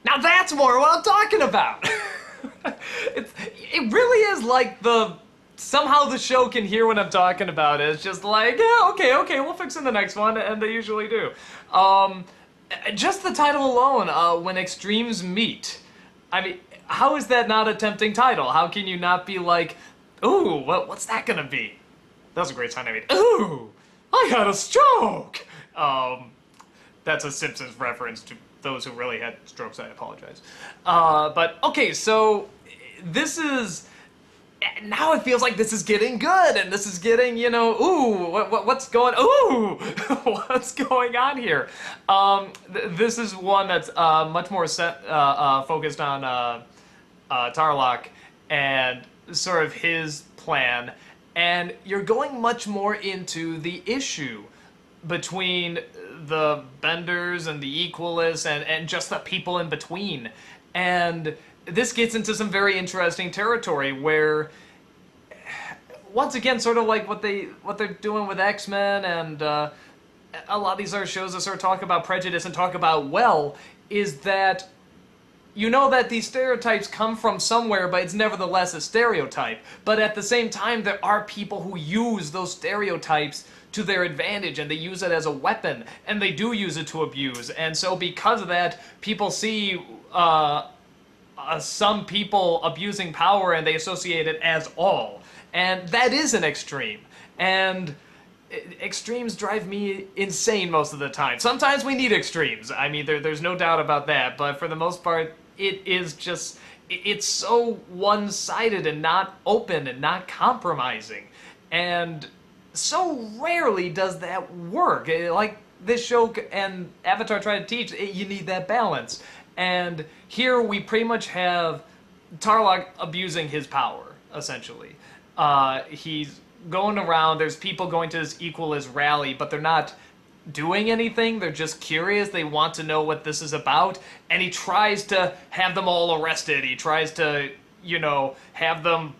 Now that's more what I'm talking about. It really is like somehow the show can hear what I'm talking about. It's just like, yeah, okay, we'll fix it in the next one, and they usually do. Um, just the title alone, When Extremes Meet. I mean, how is that not a tempting title? How can you not be like, ooh, what's that gonna be? That was a great sound I made. Ooh, I had a stroke! That's a Simpsons reference to those who really had strokes, I apologize. But, okay, so this is... Now it feels like this is getting good, and this is getting, ooh, what's going... Ooh! What's going on here? This is one that's much more focused on Tarlok and sort of his plan, and you're going much more into the issue between the Benders and the Equalists and just the people in between. And this gets into some very interesting territory where, once again, sort of like what they're doing with X-Men and a lot of these other shows that sort of talk about prejudice and talk about, well, is that you know that these stereotypes come from somewhere, but it's nevertheless a stereotype. But at the same time, there are people who use those stereotypes to their advantage, and they use it as a weapon, and they do use it to abuse. And so because of that, people see some people abusing power, and they associate it as all. And that is an extreme. And extremes drive me insane most of the time. Sometimes we need extremes. I mean, there's no doubt about that. But for the most part, it is just... It's so one-sided and not open and not compromising. And so rarely does that work. Like this show and Avatar try to teach, you need that balance. And here we pretty much have Tarlok abusing his power, essentially. He's going around, there's people going to this Equalist rally, but they're not doing anything, they're just curious, they want to know what this is about, and he tries to have them all arrested, he tries to, have them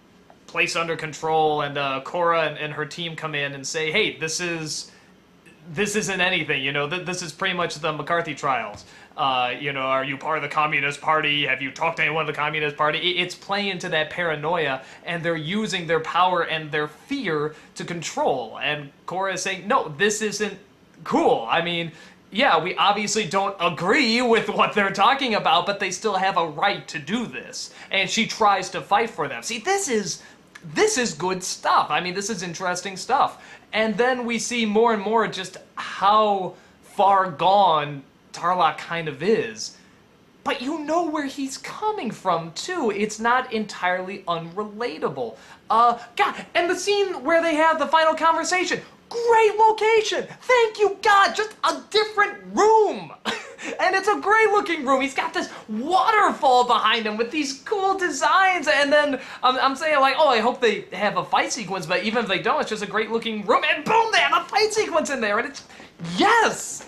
placed under control, and Korra and her team come in and say, hey, this isn't anything, this is pretty much the McCarthy trials. Are you part of the Communist Party? Have you talked to anyone in the Communist Party? It's playing into that paranoia, and they're using their power and their fear to control. And Korra is saying, no, this isn't cool. I mean, yeah, we obviously don't agree with what they're talking about, but they still have a right to do this. And she tries to fight for them. See, this is good stuff. I mean, this is interesting stuff. And then we see more and more just how far gone Tarlok kind of is. But you know where he's coming from, too. It's not entirely unrelatable. God, and the scene where they have the final conversation. Great location! Thank you, God! Just a different room! And it's a great looking room. He's got this waterfall behind him with these cool designs. And then I'm saying like, oh, I hope they have a fight sequence. But even if they don't, it's just a great looking room. And boom, they have a fight sequence in there. And it's, yes!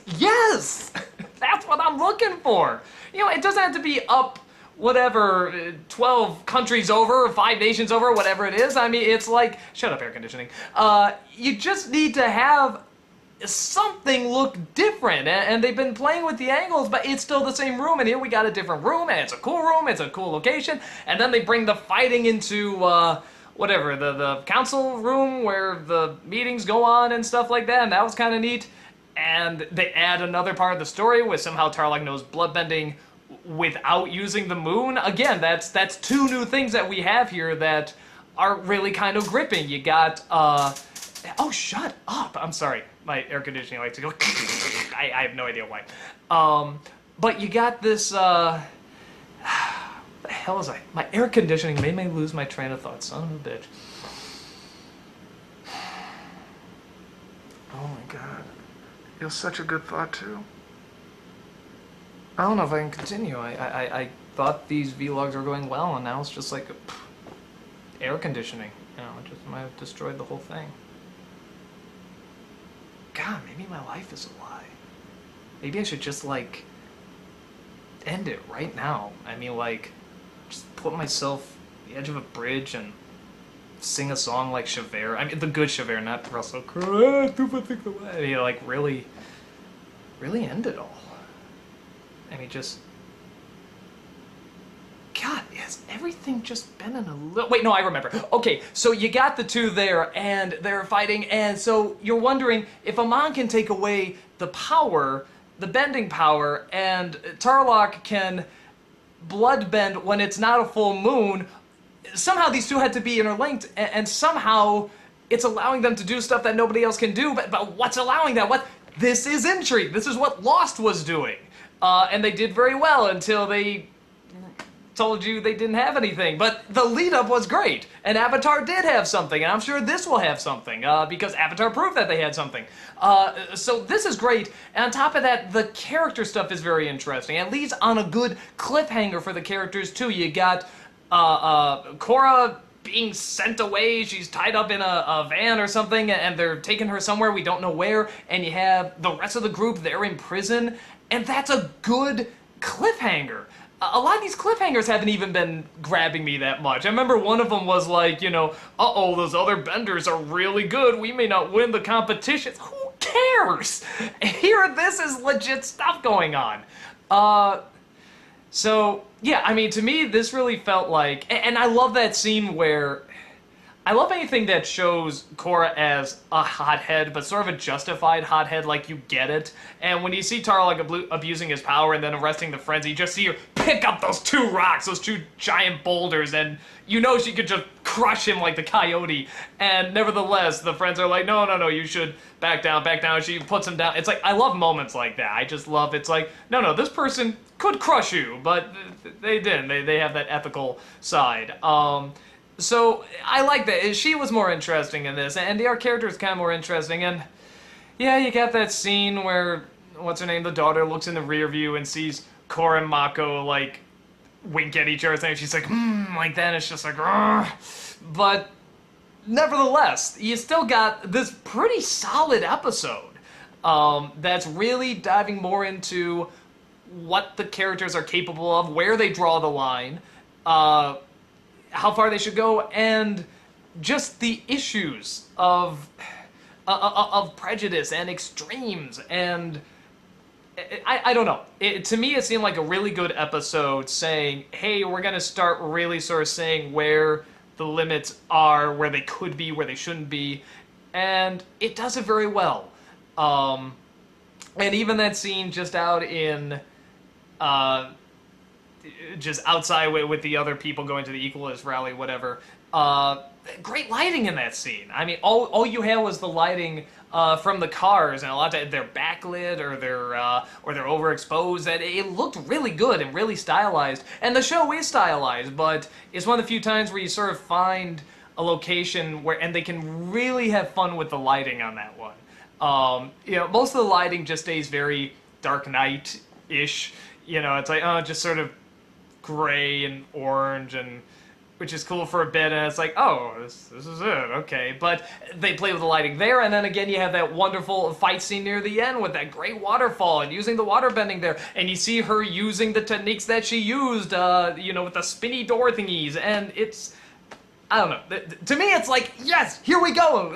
That's what I'm looking for. It doesn't have to be up, whatever, 12 countries over, 5 nations over, whatever it is. I mean, it's like, shut up, air conditioning. You just need to have something look different, and they've been playing with the angles, but it's still the same room, and here we got a different room, and it's a cool location, and then they bring the fighting into, whatever, the council room where the meetings go on and stuff like that, and that was kind of neat. And they add another part of the story where somehow Tarlok knows bloodbending without using the moon. Again, that's 2 new things that we have here that are really kind of gripping. You got, oh, shut up. I'm sorry. My air conditioning likes to go, I have no idea why. But you got this, the hell is my air conditioning made me lose my train of thought, son of a bitch. Oh my God. It was such a good thought, too. I don't know if I can continue. I thought these vlogs were going well, and now it's just like air conditioning. It just might have destroyed the whole thing. God, maybe my life is a lie. Maybe I should just, like, end it right now. I mean, like, just put myself at the edge of a bridge and sing a song like Javert. I mean, the good Javert, not Russell Crowe. I mean, like, really end it all. I mean, just has everything just been in a little... Wait, no, I remember. Okay, so you got the two there, and they're fighting, and so you're wondering if Amon can take away the power, the bending power, and Tarlok can bloodbend when it's not a full moon. Somehow these two had to be interlinked, and somehow it's allowing them to do stuff that nobody else can do, but what's allowing that? What? This is intrigue. This is what Lost was doing. And they did very well until they told you they didn't have anything. But the lead-up was great, and Avatar did have something, and I'm sure this will have something, because Avatar proved that they had something. So this is great, and on top of that, the character stuff is very interesting. It leads on a good cliffhanger for the characters, too. You got Korra being sent away, she's tied up in a van or something, and they're taking her somewhere, we don't know where, and you have the rest of the group, they're in prison, and that's a good cliffhanger. A lot of these cliffhangers haven't even been grabbing me that much. I remember one of them was like, you know, uh-oh, those other benders are really good, we may not win the competition. Who cares? Here, this is legit stuff going on. So, yeah, I mean, to me, this really felt like... And I love that scene where... I love anything that shows Korra as a hothead, but sort of a justified hothead, like you get it. And when you see Tarlok abusing his power and then arresting the friends, you just see her pick up those two rocks, those two giant boulders, and you know she could just crush him like the coyote. And nevertheless, the friends are like, no, no, no, you should back down, back down. She puts him down. It's like, I love moments like that. I just love, it's like, no, no, this person could crush you, but they didn't. They have that ethical side. So, I like that. She was more interesting in this, and the other character is kind of more interesting, and yeah, you got that scene where, what's her name, the daughter looks in the rear view and sees Korra and Mako, like, wink at each other, and she's like, like that, and it's just like, ugh. But, nevertheless, you still got this pretty solid episode, that's really diving more into what the characters are capable of, where they draw the line, how far they should go, and just the issues of prejudice and extremes, and I don't know. To me, it seemed like a really good episode saying, hey, we're going to start really sort of saying where the limits are, where they could be, where they shouldn't be, and it does it very well. And even that scene just out in... just outside with the other people going to the Equalist rally, whatever. Great lighting in that scene. I mean, all you had was the lighting from the cars, and a lot of they're backlit or they're overexposed. And it looked really good and really stylized. And the show is stylized, but it's one of the few times where you sort of find a location where and they can really have fun with the lighting on that one. You know, most of the lighting just stays very Dark Knight-ish. You know, it's like, oh, just sort of gray and orange, and which is cool for a bit, and it's like, oh, this is it, okay. But they play with the lighting there, and then again you have that wonderful fight scene near the end with that great waterfall and using the water bending there, and you see her using the techniques that she used, you know, with the spinny door thingies, and it's, I don't know, to me it's like, yes, here we go,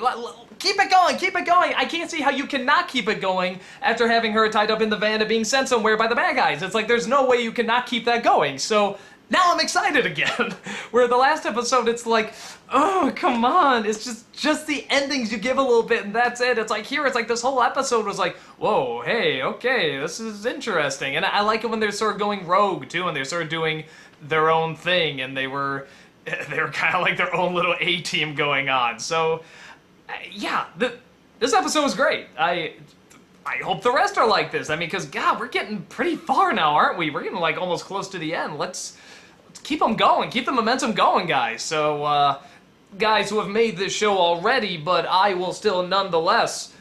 keep it going, keep it going. I can't see how you cannot keep it going after having her tied up in the van and being sent somewhere by the bad guys. It's like, there's no way you cannot keep that going. So, now I'm excited again. Where the last episode, it's like, oh, come on. It's just the endings you give a little bit and that's it. It's like here, it's like this whole episode was like, whoa, hey, okay, this is interesting. And I like it when they're sort of going rogue, too, and they're sort of doing their own thing, and they were kind of like their own little A-team going on. So, yeah, this episode was great. I hope the rest are like this. I mean, because, God, we're getting pretty far now, aren't we? We're getting, like, almost close to the end. Let's keep them going. Keep the momentum going, guys. So, guys who have made this show already, but I will still nonetheless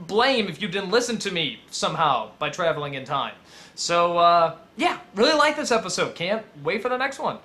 blame if you didn't listen to me somehow by traveling in time. So, yeah, really like this episode. Can't wait for the next one.